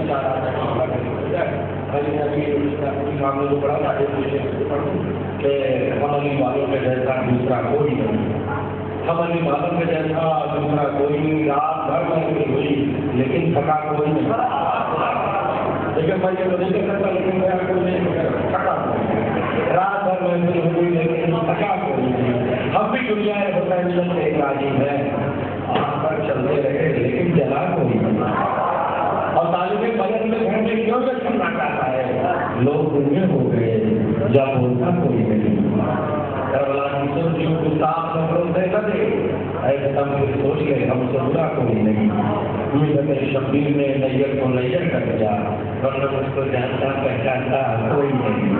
چار معاملے کو پڑھا تھا کہ حملی والوں کے جیسا دوسرا کوئی نہیں، حملی والوں کے جیسا دوسرا کوئی نہیں، رات بھر محفل ہوئی لیکن تھکا کوئی نہیں، لیکن میں یہ تو نہیں کہہ سکتا لیکن میرا کوئی نہیں تھکا کوئی، رات بھر محفل ہوئی لیکن تھکا کوئی نہیں، ہم بھی دنیا حسین سے راضی ہیں، آگ پر چلتے رہے لیکن جلا کوئی نہیں، اور طالب بدن میں گھر میں کیوں سے چلنا چاہتا ہے، لوگ دنیا ہو گئے جب بولتا کوئی نہیں، کربلا کی سوچیوں کو صاف نفروں سے نہ دے، ایسے ہم پھر سوچ لے ہم سے برا کوئی نہیں، ملت شبیر نے نیت کو نیر کر دیا، ورنہ اس کو جانتا پہچانتا کوئی نہیں،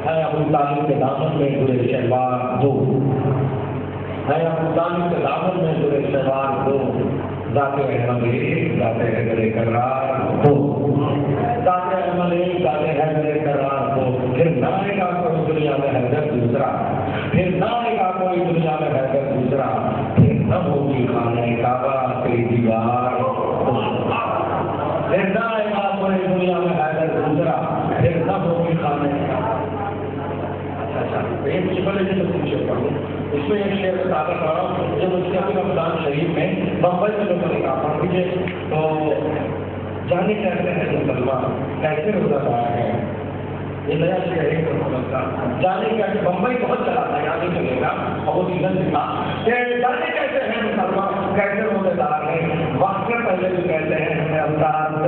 ہے ابو طالب کے دامن میں برے شلوار دو، ہے ابو طالب کے دامن میں برے شلوار دو، ذات احمد ایک ذات حیدر کرار ہو، ذات احمد ایک ذات حیدر کرار ہو، پھر نہ آئے گا کوئی دنیا میں حیدر دوسرا، پھر نہ آئے گا کوئی دنیا میں حیدر دوسرا، پھر نہ ہوگی خانہ کعبہ تیری دیوار، پھر نہ آئے گا کوئی دنیا میں حیدر دوسرا، پھر نہ ہوگی خانہ ایک چپلے سے پوچھے پڑھوں اس میں ایک شعر بتاتا پڑھ رہا ہوں، جب اس کے اپنے رمضان شریف میں بمبئی میں لوگوں نے کہا پڑھ دیجیے تو جانے کیسے ہیں مسلمان کیسے روزہ دار ہے، یہ نیا شعر ہے محمد کا، جانے کیسے بمبئی بہت چلا تھا یاد نہیں چلے گا، اور وہ سیزن بھی تھا کہ جانے کیسے ہیں مسلمان کیسے روزے دار ہیں، وقت سے پہلے بھی کہتے ہیں ہمیں افطار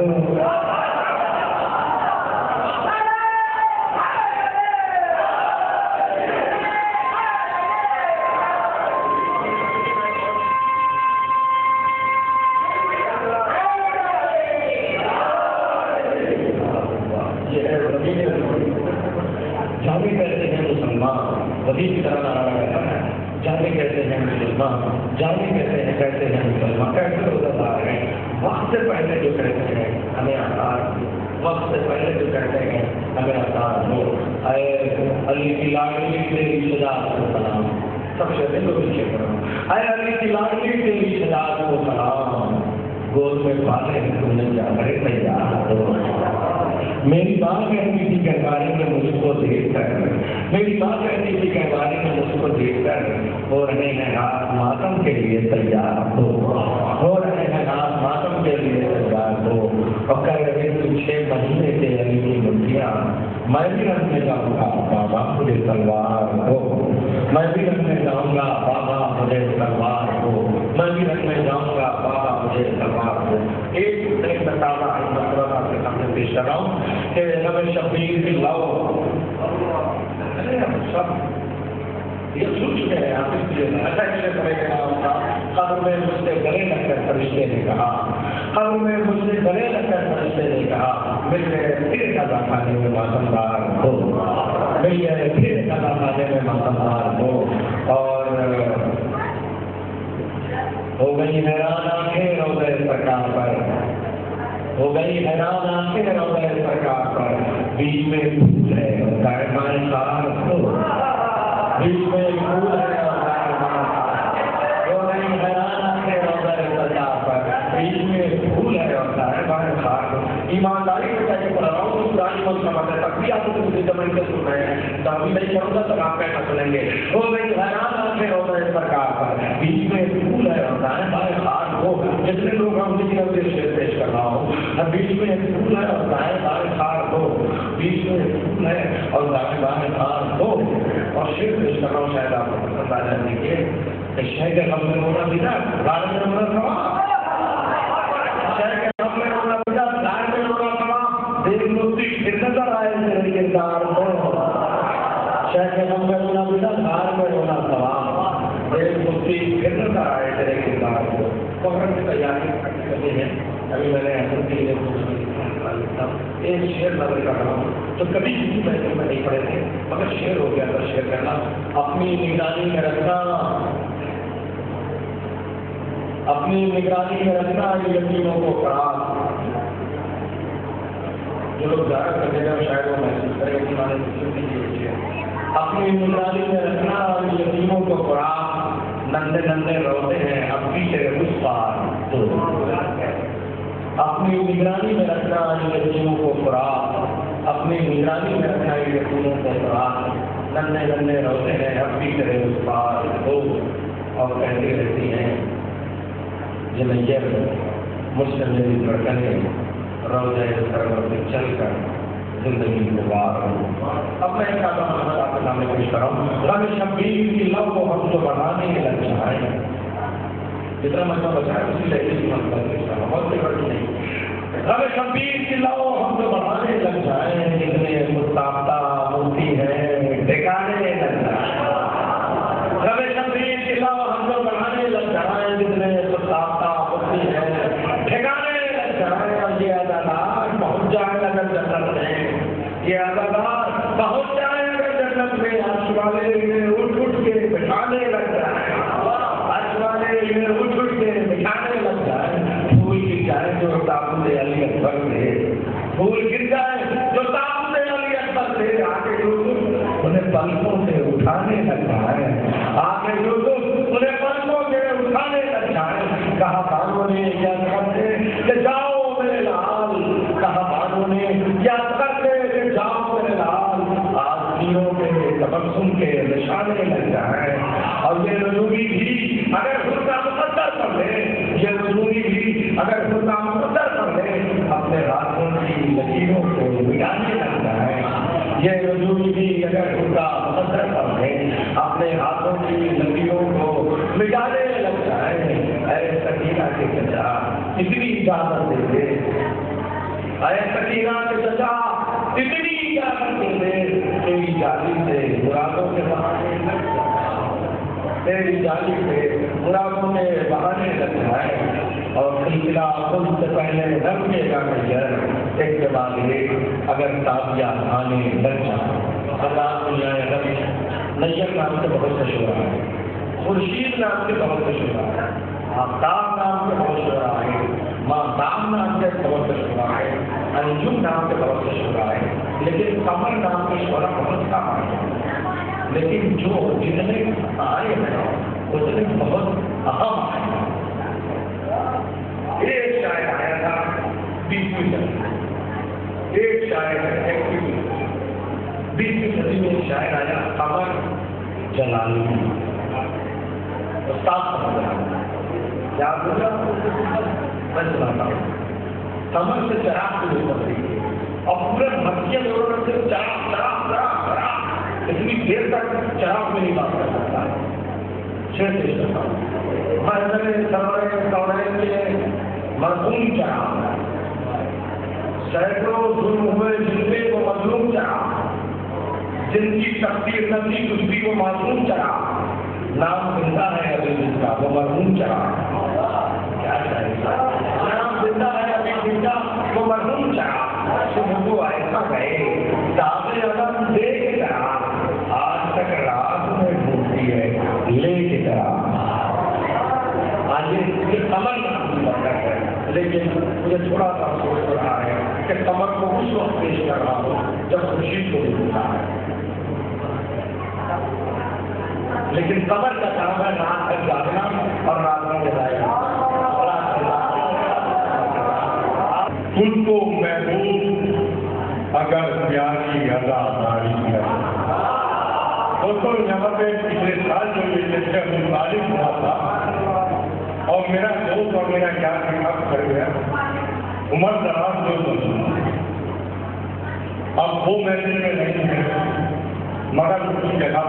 وہی کی طرح نعرہ لگاتا ہے، جانے کہتے ہیں مسلمان، جانے کہتے ہیں مسلمان، کیسے روزہ دار ہیں، وقت سے پہلے جو کہتے ہیں ہمیں آسان، وقت سے پہلے جو کہتے ہیں ہمیں آسان ہو، اے علی کی لاڈلی تیری شجاعت کو سلام، سب سے لوگ پیچھے کرو، اے علی کی لاڈلی تیری شجاعت کو سلام، گود میں پالے تم نے جا کر تیار ہو، میری ماں کہتی تھی گھروالی نے مجھ کو دیکھ کر، میری ماں کہتی تھی گھروالی نے مجھ کو دیکھ کر، ہو رہے ہیں ہاتھ ماتم کے لیے تیار ہو رہے ہیں ہاتھ ماتم کے لیے تیار ہو، اور کہہ رہے تھے 6 مہینے سے علی کی مٹھیاں، میں بھی رکھنے جاؤں گا بابا مجھے تلوار ہو، میں بھی رکھنے جاؤں گا بابا مجھے تلوار ہو، میں بھی رکھنے جاؤں گا بابا مجھے تلوار ہو۔ ایک بتانا آپ کے سامنے پیش کر رہا ہوں کہ نبی شبیر کی لاؤ سب یہ سن چکے ہیں آپ اس لیے ایسا ایسے کرے گا، قبر میں مجھ سے گلے لگ کر فرشتے نے کہا، قبر میں مجھ سے گلے لگ کر فرشتے نے کہا مجھے پھر قضا خانے میں ماتمدار ہو، مجھے پھر قضا خانے میں ماتمدار ہو، اور ہو گئی حیران آنکھیں روضہ سرکار پر، ہو گئی حیران آنکھیں روضہ سرکار پر، بیچ میں پھول ہے اور دائمائے خار ہو، بیچ میں پھول ہے اور دائمائے خار، ہو گئی حیران آنکھیں روضہ سرکار پر، بیچ میں پھول ہے اور دائمائے خار ہو۔ ایمانداری سے کہہ کے پڑھ رہا ہوں، پرانی منصوبہ ہے، تب بھی آپ کو مجھے زمین سے سن رہے ہیں، تعبیر نہیں کروں گا تو آپ کیسا سنیں گے۔ ہو گئی حیران آنکھیں روضہ سرکار پر، بیچ میں پھول ہے اور دائمائے خار ہو، جتنے لوگ ہم کی طرف سے شعر پیش کر رہا ہوں، بیچ میں پھول ہے اور دائمائے خار ہو، بیچ میں پھول ہے اور دائمائے خار ہو، اور شعر پیش کر رہا ہوں، شاید آپ کو پسند آ جائے گی کہ شہر کے غم میں رونا بھی نہ گاڑی میں رونا تھا، شہر کے غم میں رونا بھی نہ گاڑی میں رونا تھا، دیکھ مفتی پھر نظر آئے تیرے کردار ہو، شہر کے غم میں رونا بھی نہ گاڑی میں رونا تھا، دیکھ مفتی پھر نظر آئے تیرے کردار ہو۔ فخر کی تیاری کرتے ہیں، ابھی میں نے اصل کے لیے ایک شعر نظر کر رہا ہوں تو کبھی کسی محفل میں نہیں پڑھے تھے، مگر شعر ہو گیا تھا، شعر کرنا اپنی نگرانی میں رکھنا، اپنی نگرانی میں رکھنا یتیموں کو فراغ، جو لوگ زیادہ کرنے کا شاید وہ محسوس کرے کہ ہمارے اپنی نگرانی میں رکھنا یتیموں کو فراغ، نندے نندے روتے ہیں اب بھی تیرے اس پار تو اپنی نگرانی میں رکھنا ان یتیموں کو خوراک، اپنی نگرانی میں رکھنا ان یتیموں کو خوراک۔ ننھے ننھے روتے ہیں، اب بھی کرے اس پار ہو، اور کہتی رہتی ہیں جنیر مجھ سے میری دھڑکنیں روزے سرور سے چل کر زندگی گزار ہوں۔ اب میں کہتا ہوں آپ کے سامنے پیش کر رہا ہوں، رب شبیر کی لو کو ہم جو بڑھانے کے لگ جائیں، جتنا مطلب بچا ہے اسی لہجے کی مطلب پیش کر رہا ہوں، بہت سی بڑی نہیں۔ رب شبیر کی لو ہم جو بڑھانے لگ جائیں، جتنے مستابطہ مفتی ہے ٹھکانے لگ جائیں۔ رب شبیر کی لو ہم جو بڑھانے لگ جائیں، جتنے مستابطہ مفتی ہے ٹھکانے لگ جائیں، اور یہ عدالت پہنچ جائے اگر جنت میں، یہ عدالت پہنچ جائے اگر جنت میں، عرش والے اٹھ اٹھ کے بٹھانے لگ جائیں، عرش والے اٹھ اٹھ کے بٹھانے لگ جائیں۔ پھول گر جائے جو تابوت علی اکبر سے، پھول گر جائے جو تابوت علی اکبر سے، آگے یوسف انہیں پلکوں سے اٹھانے لگ جائیں، آگے یوسف انہیں پلکوں سے اٹھانے لگ جائیں۔ کہا بانوں نے یاد کرتے کہ جاؤ میرے لال، کہا بانوں نے یاد کرتے کہ جاؤ میرے لال، آدمیوں کے تبسم کے نشانے لگ جائیں۔ اور یہ رجوعی بھی اگر خود کا مقدر کر لے، یہ رجوعی بھی اگر خود کا مقدر کر لے، اپنے ہاتھوں کی لکیروں کو مٹانے لگ جائیں۔ یہ رجوعی بھی اگر خود کا مقدر کر لے، اپنے ہاتھوں کی لکیروں کو مٹانے لگ جائیں۔ اے سکینہ کے چچا اتنی اجازت دے دے، اے سکینہ کے چچا اتنی اجازت دے دے، تیری جالی سے مرادوں کے بہانے لگ جائیں، تیری جالی سے مرادوں کے بہانے لگ جائیں۔ اور سلسلہ خود سے پہلے رکھے گا نظر، ایک کے بعد ایک اگر تازیہ آنے لگ جائیں۔ اللہ دنیا ربی نیر نام سے بہت مشہور ہے، خورشید نام سے بہت مشہور ہے، آفتاب نام سے بہت مشہور ہے، ماہتاب نام سے بہت مشہور ہے، انجم نام سے بہت مشہور ہے، لیکن قمر نام کی شہرت بہت کم ہے، لیکن جو جتنے آئے ہیں اتنے بہت اہم ہیں۔ ایک شاعر آیا تھا 20ویں صدی، ایک شاعر ہے 20ویں صدی میں ایک شاعر آیا قمر جلالی، استاد سمجھا یاد ہوگا، میں سناتا ہوں۔ قمر سے چراغ کی ضرورت تھی اور پورے مکیہ ضرورت سے چراغ چراغ چراغ چراغ، اتنی دیر تک چراغ میں نہیں بات کر سکتا، شیر پیش کرتا ہوں۔ محضر سرورین کے مرحوم چراغ، سینکڑوں ظلم ہوئے جن پہ وہ مظلوم چراغ، جن کی تقدیر نہ تھی کچھ بھی وہ معصوم چراغ، نام زندہ ہے ابھی جن کا وہ مرحوم چراغ، کیا چاہیے نام زندہ ہے ابھی جن کا وہ مرحوم چراغ، صبح ایسا گئے داغ علم دے کے چراغ، آج تک رات میں ڈھونڈتی ہے لے کے چراغ۔ آج یہ قمر نام کی برکت ہے، لیکن مجھے تھوڑا سا افسوس ہو رہا ہے کہ قمر کو اس وقت پیش کر رہا ہوں جب خورشید کو ڈھونڈتا ہے، لیکن قمر کا کام ہے رات تک جاگنا اور رات میں جگانا۔ خود کو محبوب اگر پیاری اداکاری ہے، دوستوں یہاں پہ پچھلے سال جو یہ لیکچر متعلق ہوا تھا اور میرا دوست اور میرا کیا خطاب کر گیا عمر دراز جو دوست، اب وہ میسج میں نہیں ہے مگر اس کی جگہ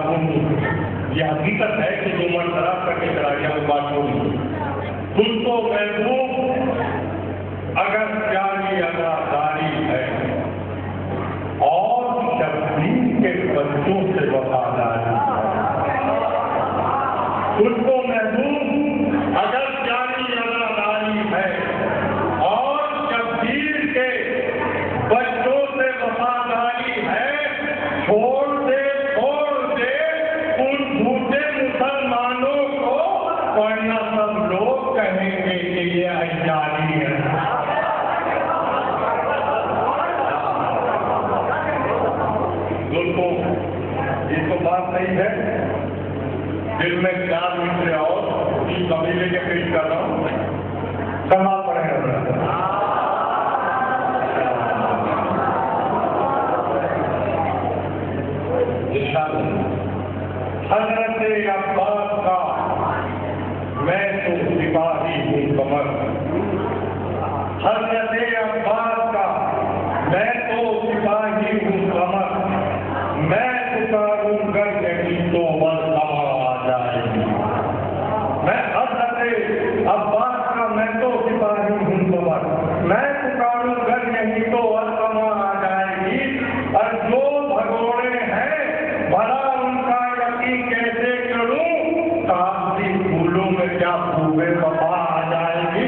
یہ حقیقت ہے کہ جو عمر دراز کر کے چلا گیا وہ بات ہوئی۔ خود کو محبوب اگر پیاری اداکاری ہے اور شبیر کے بچوں سے وفاداری ہے، خود کو محبوب اگر پیاری اداکاری ہے اور شبیر کے بچوں سے وفاداری ہے، چھوڑ دے ان جھوٹے مسلمانوں کو، ورنہ سب لوگ کہیں گے کہ یہ عیاری ہے۔ دوستوں یہ تو بات نہیں ہے، دل میں 4 مصرے اور اس قبیلے کے پیش کر رہا ہوں، سما پڑے حضرت عباس کا میں تو سپاہی ہوں قمر، میں پکاروں گر نہیں تو والقمر آ جائے گی۔ میں حضرت عباس کا میں تو سپاہی ہوں قمر، میں پکاروں گر نہیں تو والقمر آ جائے گی۔ اور جو بھگوڑے ہیں بھلا ان کا یقین کیسے کروں، کاغذی پھولوں میں کیا خوبے وفا آ جائے گی،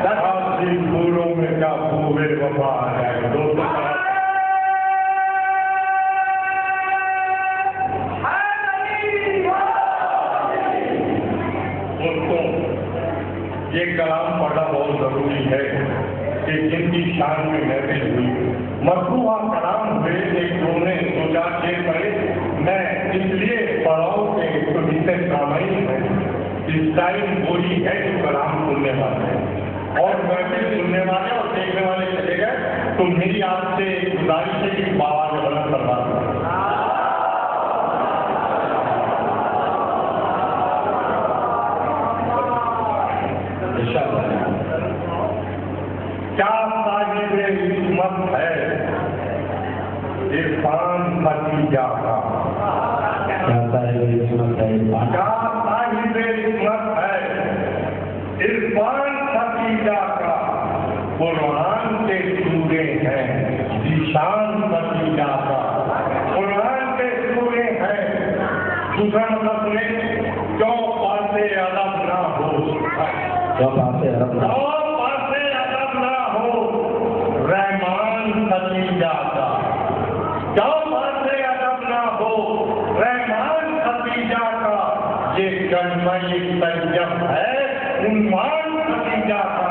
کاغذی پھولوں میں کیا خوبے وفا آ جائے گی۔ دوستوں یہ کلام پڑھنا بہت ضروری ہے کہ جن کی شان میں محفل ہوئی مرفوعہ کلام ہوئے، ایک دو نے سوچا کہ پڑھے، میں اس لیے پڑھاؤں کہ کبھی سے سامعین ہے اس ٹائم وہی ہے جو کلام سننے والے ہیں، اور محفل سننے والے اور دیکھنے والے چلے گئے، تو میری آپ سے ایک گزارش ہے کہ آواز بلند کروا دیں۔ کیا صاحب عصمت ہے عرفان ختیجہ کا، کیا صاحب عصمت ہے، کیا صاحب عصمت ہے عرفان ختیجہ کا، قرآن کے سورے ہیں ذیشان ختیجہ کا، قرآن کے سورے ہیں۔ دوسرا مطلب سنیں، جو پاسے ادب نہ ہو، جو پاسے ادب نہ ہو، رحمان ختیجہ کا، جو پاسے ادب نہ ہو رحمان ختیجہ کا، یہ کلمہ طیب ہے عنوان ختیجہ کا،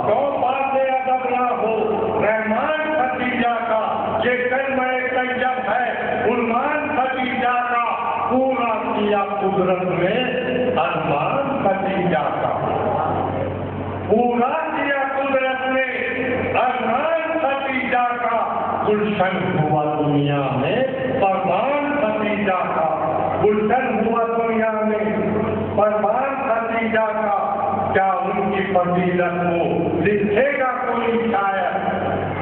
جو پاسے ادب نہ ہو رحمان ختیجہ کا، یہ کلمہ طیب ہے عنوان ختیجہ کا، پورا کیا قدرت میں ارمان ختیجہ کا، پورا کیا قدرت میں ارمان ختیجہ کا، گلشن ہوا دنیا میں پروان ختیجہ کا، گلشن ہوا دنیا میں پروان ختیجہ کا، کیا ان کی فضیلت کو لکھے گا کوئی شاعر،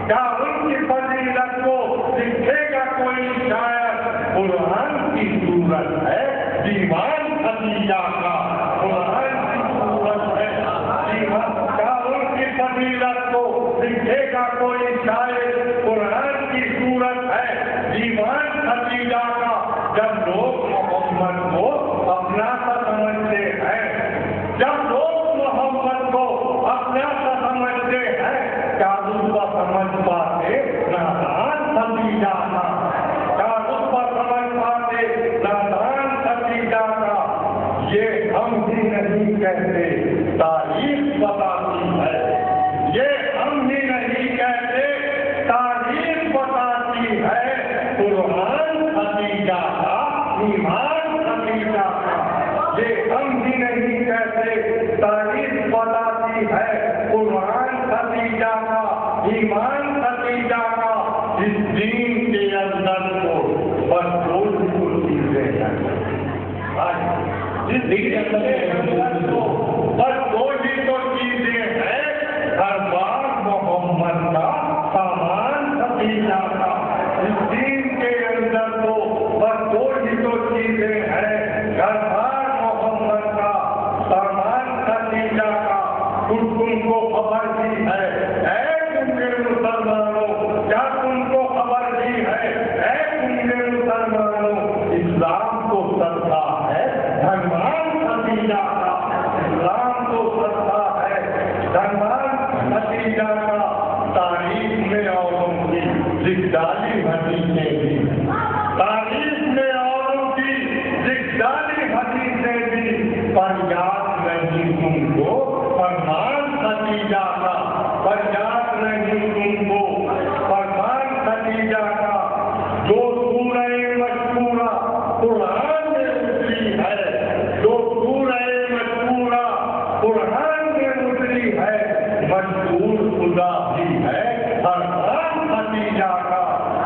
کیا ان کی فضیلت کو لکھے گا کوئی شاعر، قرآن کی صورت ہے دیوان ختیجہ کا، قرآن کی صورت ہے دیوان، کیا ان کی فضیلت کو لکھے گا کوئی شاعر، قرآن کی صورت ہے دیوان ختیجہ کا۔ جب لوگ محمد کو اپنا سا سمجھتے ہیں، جب لوگ محمد کو اپنا سا سمجھتے ہیں، کیا اس کو سمجھ پاتے نادان ختیجہ کا، کیا اس کو سمجھ پاتے نادان ختیجہ کا۔ یہ ہم بھی نہیں کہتے، تاریخ بتاتی ہے، یہ ہم بھی نہیں کہتے، تاریخ بتاتی ہے، قرآن ختیجہ کا، ایمان ختیجہ کا، یہ ہم بھی نہیں کہتے، تاریخ بتاتی ہے، قرآن ختیجہ کا، ایمان ختیجہ کا۔ اس دین کے اندر کو بس دو چیزیں ہیں، اس دین کے اندر کو بس دو ہی تو چیزیں ہیں، دربار محمد کا، سامان ختیجہ کا۔ اس دین کے اندر تو بس دو ہی تو چیزیں ہیں، دربار محمد کا، سامان ختیجہ کا۔ تم کو خبر بھی ہے اے تم کے مسلمانوں، کیا تم کو خبر بھی ہے اے تم کے مسلمانوں، اسلام کو سرتا ہے دھنوان ختیجہ کا، اسلام کو سرتا ہے دھنوان ختیجہ کا۔ تاریخ میں اوروں کی زگزالی حدیثیں بھی، تاریخ میں اوروں کی زگزالی حدیثیں بھی، پر یاد نہیں تم کو فرمان ختیجہ کا، پر یاد نہیں تم کو فرمان ختیجہ کا۔ جو سورہ مشکورہ قرآن میں اتری ہے، جو سورہ مشکورہ قرآن میں اتری ہے، مشکور خدا بھی ہے فرمان ختیجہ کا،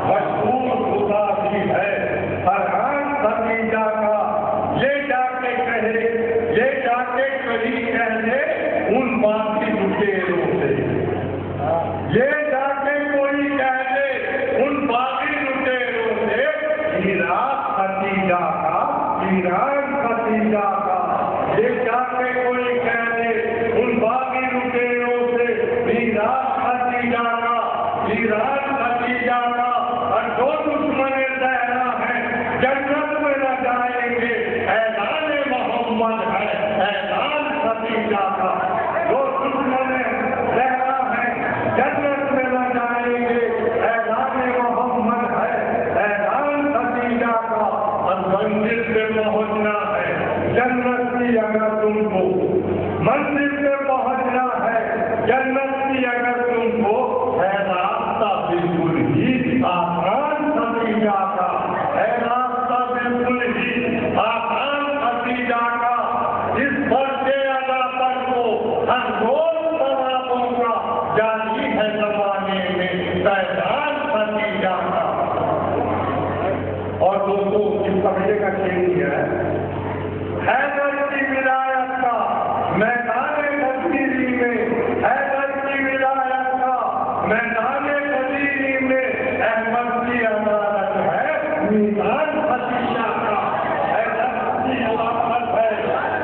مشکور خدا بھی ہے فرمان ختیجہ کا۔ یہ جا کے کہے، یہ جا کے کہیں ان باقی لٹیروں سے یہ جا کے کوئی کہہ دے ان باقی لٹیروں سے عراق ختیجہ کا ایران ختیجہ کا یہ جا کے کوئی کہہ دے ان باقی لٹیروں سے عراق ختیجہ کا ایران ختیجہ کا اور جو دشمن زہرا ہے جنت میں نہ جائیں گے اعلان محمد ہے اعلان ختیجہ کا جو دشمن زہرا ہے جنت میں نہ جائیں گے اعلان محمد ہے اعلان ختیجہ کا اور منزل پہ پہنچنا ہے جنت کی اگر تم کو منزل پہ پہنچنا ہے جنت کی اگر تم کو ہے راستہ بالکل ہی آسان ختیجہ کا ہے راستہ بالکل ہی آسان ختیجہ کا اس فرض ادا پر کو ہر روز ثوابوں کا جاری ہے زمانے میں پہچان ختیجہ کا اور دوستوں اس سمجھے کا شیری ہے حیدر کی ولایت کا میدان تبدیلی میں حیدر کی ولایت کا میدان تبدیلی میں احمد کی عدالت ہے میدان ختیجہ کا حیدر کی عدالت ہے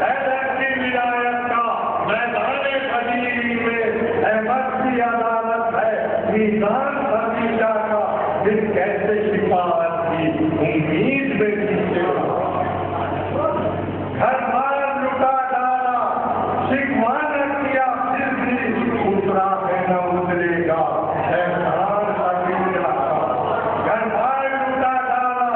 حیدر کی ولایت کا میدان تبدیلی میں احمد کی عدالت ہے میدان ختیجہ کا دل کیسے شفاعت کی امید میں کیسے ہر بار لٹا ڈالا شکوا نہ کیا پھر بھی اترا ہے نہ اترے گا احسان ختیجہ کا ہر بار لٹا ڈالا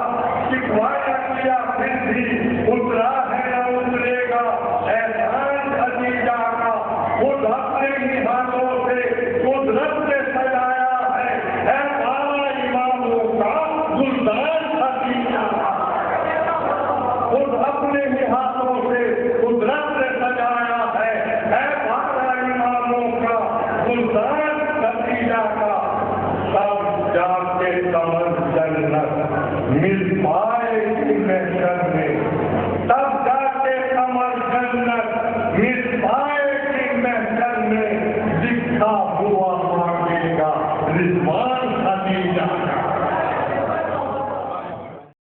شکوا نہ کیا پھر بھی اترا ہے نہ اترے گا احسان ختیجہ کا خود اپنے ہی ہاتھوں سے قدرت سے سجایا ہے بابا اماموں کا گلدان ختیجہ کا خود اپنے ہی ہاتھوں سے قدرت سے سجایا ہے بابا اماموں کا گلدان ختیجہ کا سب جا کے سمجھ جنت مل پائے گی محشر میں تب